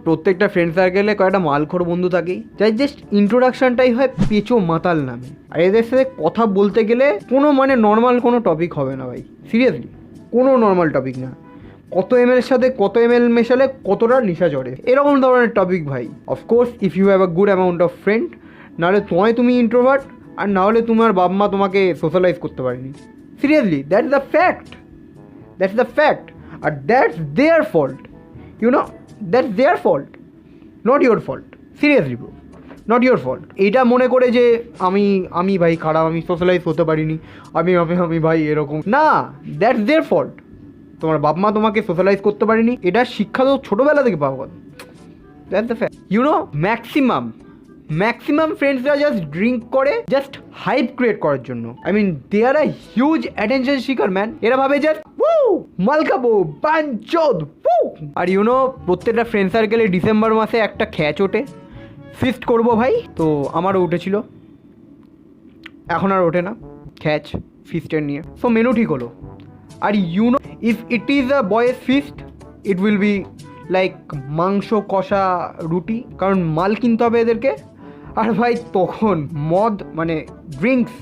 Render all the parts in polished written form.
প্রত্যেকটা ফ্রেন্ড সার্কেলে কয়েকটা মালখোর বন্ধু থাকেই, যাই জাস্ট ইন্ট্রোডাকশনটাই হয় পেঁচো মাতাল নামে। আর এদের সাথে কথা বলতে গেলে কোনো নর্মাল কোনো টপিক হবে না ভাই, সিরিয়াসলি কোনো নর্মাল টপিক না। কত এমএল সাথে কত এমএল মেশালে কতটা নিশা চড়ে, এরকম ধরনের টপিক ভাই। Of course if you have a good amount of friend, নাহলে তুমি ইন্ট্রোভার্ট, আর নাহলে তোমার বাবা মা তোমাকে সোশ্যালাইজ করতে পারেনি। সিরিয়াসলি দ্যাটস দ্য ফ্যাক্ট, আর that's their fault, that's their fault, not your fault. Seriously bro, not your fault. এইটা মনে করে যে আমি ভাই খারাপ, আমি সোশ্যালাইজ হতে পারিনি, আমি ভাই এরকম না, দ্যাটস দেয়ার ফল্ট। তোমার বাপ মা তোমাকে সোশ্যালাইজ করতে পারেনি, এটা শিক্ষা তো ছোটোবেলা থেকে পাওয়া কথা। That's the fact. ম্যাক্সিমাম ফ্রেন্ডসরা জাস্ট ড্রিঙ্ক করে জাস্ট হাইপ ক্রিয়েট করার জন্য। They are a huge attention seeker man. এরা ভাবে জাস্ট মাল খাবো বাঞ্চোদ। আর প্রত্যেকটা ফ্রেন্ড সার্কেলে ডিসেম্বর মাসে একটা খ্যাচ ওঠে, ফিস্ট করবো ভাই। তো আমারও উঠেছিল, এখন আর ওঠে না খ্যাচ ফিস্টের নিয়ে। সো মেনু ঠিক হলো। আর if it is a boys feast, it will be like মাংস কষা রুটি, কারণ মাল কিনতে হবে এদেরকে। আর ভাই তখন মদ ড্রিঙ্কস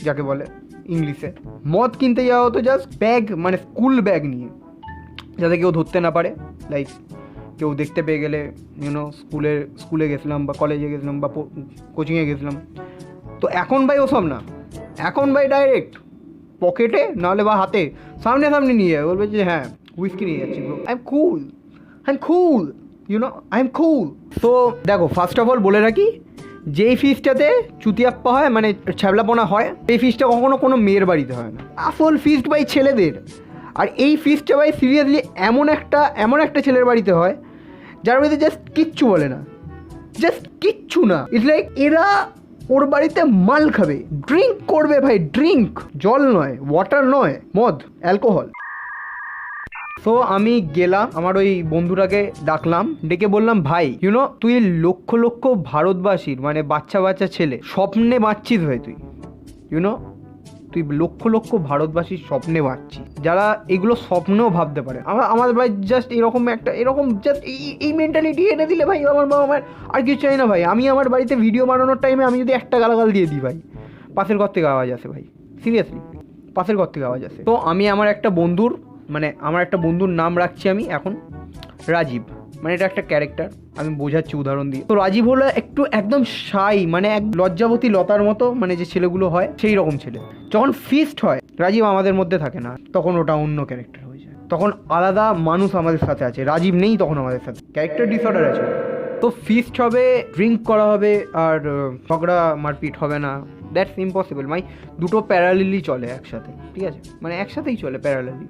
যাকে বলে ইংলিশে, মদ কিনতে যাওয়া হতো জাস্ট ব্যাগ, স্কুল ব্যাগ নিয়ে, যাতে কেউ ধরতে না পারে। লাইক কেউ দেখতে পেয়ে গেলে স্কুলে গেছিলাম বা কলেজে গেছিলাম বা কোচিংয়ে গেছিলাম। তো এখন ভাই ওসব না, এখন ভাই ডাইরেক্ট পকেটে নাহলে বা হাতে সামনে নিয়ে যাবে, বলবে যে হ্যাঁ হুইস্কি নিয়ে যাচ্ছি bro, I am cool. So দেখো, ফার্স্ট অফ অল বলে রাখি, যেই ফিস্টটাতে চুতিয়াপ্পা হয়, ছ্যাবলাপনা হয়, এই ফিস্টটা কখনো কোনো মেয়ের বাড়িতে হয় না। আসল ফিস্ট ভাই ছেলেদের। আর এই ফিস্টটা ভাই সিরিয়াসলি এমন একটা ছেলের বাড়িতে হয় যার বাড়িতে জাস্ট কিচ্ছু বলে না, জাস্ট কিচ্ছু না। ইটস লাইক এরা ওর বাড়িতে মাল খাবে, ড্রিঙ্ক করবে ভাই, ড্রিঙ্ক, জল নয়, ওয়াটার নয়, মদ, অ্যালকোহল। সো আমি গেলাম, আমার ওই বন্ধুটাকে ডাকলাম, ডেকে বললাম ভাই তুই লক্ষ ভারতবাসীর বাচ্চা ছেলে স্বপ্নে বাঁচছিস ভাই, তুই তুই লক্ষ ভারতবাসীর স্বপ্নে বাঁচছিস, যারা এগুলো স্বপ্নেও ভাবতে পারে। আমার ভাই জাস্ট এরকম জাস্ট এই মেন্টালিটি এনে দিলে ভাই আমার বাবা মায়ের আর কিছু চাই না ভাই। আমি আমার বাড়িতে ভিডিও বানানোর টাইমে আমি যদি একটা গালাগাল দিয়ে দিই ভাই, পাশের ঘর থেকে আওয়াজ আসে ভাই, সিরিয়াসলি পাশের ঘর থেকে আওয়াজ আসে। তো আমি আমার একটা বন্ধুর নাম রাখছি আমি এখন রাজীব, এটা একটা ক্যারেক্টার, আমি বোঝাচ্ছি উদাহরণ দিয়ে। তো রাজীব হলো একদম শাই, এক লজ্জাবতী লতার মতো, যে ছেলেগুলো হয় সেই রকম ছেলে। যখন ফিস্ট হয়, রাজীব আমাদের মধ্যে থাকে না, তখন ওটা অন্য ক্যারেক্টার হয়ে যায়, তখন আলাদা মানুষ আমাদের সাথে আছে, রাজীব নেই তখন আমাদের সাথে, ক্যারেক্টার ডিসঅর্ডার আছে। তো ফিস্ট হবে, ড্রিঙ্ক করা হবে, আর ঝগড়া মারপিট হবে না, দ্যাটস ইম্পসিবল। দুটো প্যারালেলি চলে একসাথে, ঠিক আছে, একসাথেই চলে প্যারালেলি,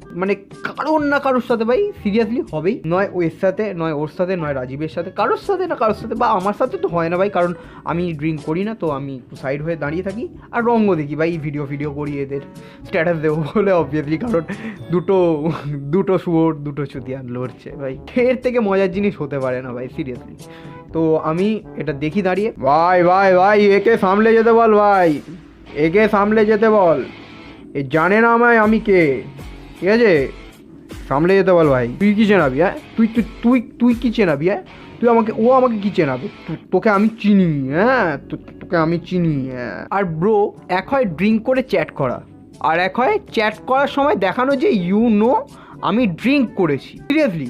কারোর না কারোর সাথে ভাই সিরিয়াসলি হবেই, নয় ওর সাথে, নয় ওর সাথে, নয় রাজীবের সাথে, কারোর সাথে না কারোর সাথে, বা আমার সাথে তো হয় না ভাই, কারণ আমি ড্রিঙ্ক করি না। তো আমি সাইড হয়ে দাঁড়িয়ে থাকি আর রঙ্গ দেখি ভাই, ভিডিও করি, এদের স্ট্যাটাস দেবো বলে অবভিয়াসলি, কারণ দুটো শুয়োর দুটো চুতিয়ান লড়ছে ভাই, এর থেকে মজার জিনিস হতে পারে না ভাই, সিরিয়াসলি। তো আমি এটা দেখি দাঁড়িয়ে, ভাই একে সামলে যেতে বল, ভাই একে সামলে যেতে বল, এ জানে না আমায় আমি কে, ঠিক আছে, সামলে যেতে বল ভাই। তুই কি চেনাবি? হ্যাঁ তুই কি চেনাবি? হ্যাঁ ও আমাকে কি চেনাবে? তোকে আমি চিনি, হ্যাঁ তোকে আমি চিনি, হ্যাঁ। আর ব্রো, এক হয় ড্রিঙ্ক করে চ্যাট করা, আর এক হয় চ্যাট করার সময় দেখানো যে আমি ড্রিঙ্ক করেছি, সিরিয়াসলি।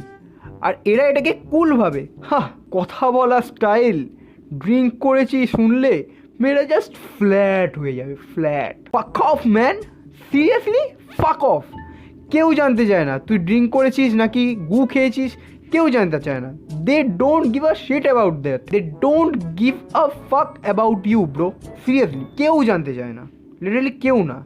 আর এরা এটাকে কুল ভাবে, কথা বলা স্টাইল, ড্রিঙ্ক করেছি শুনলে মেয়েরা জাস্ট ফ্ল্যাট হয়ে যাবে, ফ্ল্যাট। ফাক অফ ম্যান, সিরিয়াসলি ফাক অফ। কেউ জানতে চায় না তুই ড্রিঙ্ক করেছিস নাকি গু খেয়েছিস, কেউ জানতে চায় না। They don't give a shit about that, they don't give a fuck about you bro, seriously কেউ জানতে চায় না, লিটারালি কেউ না।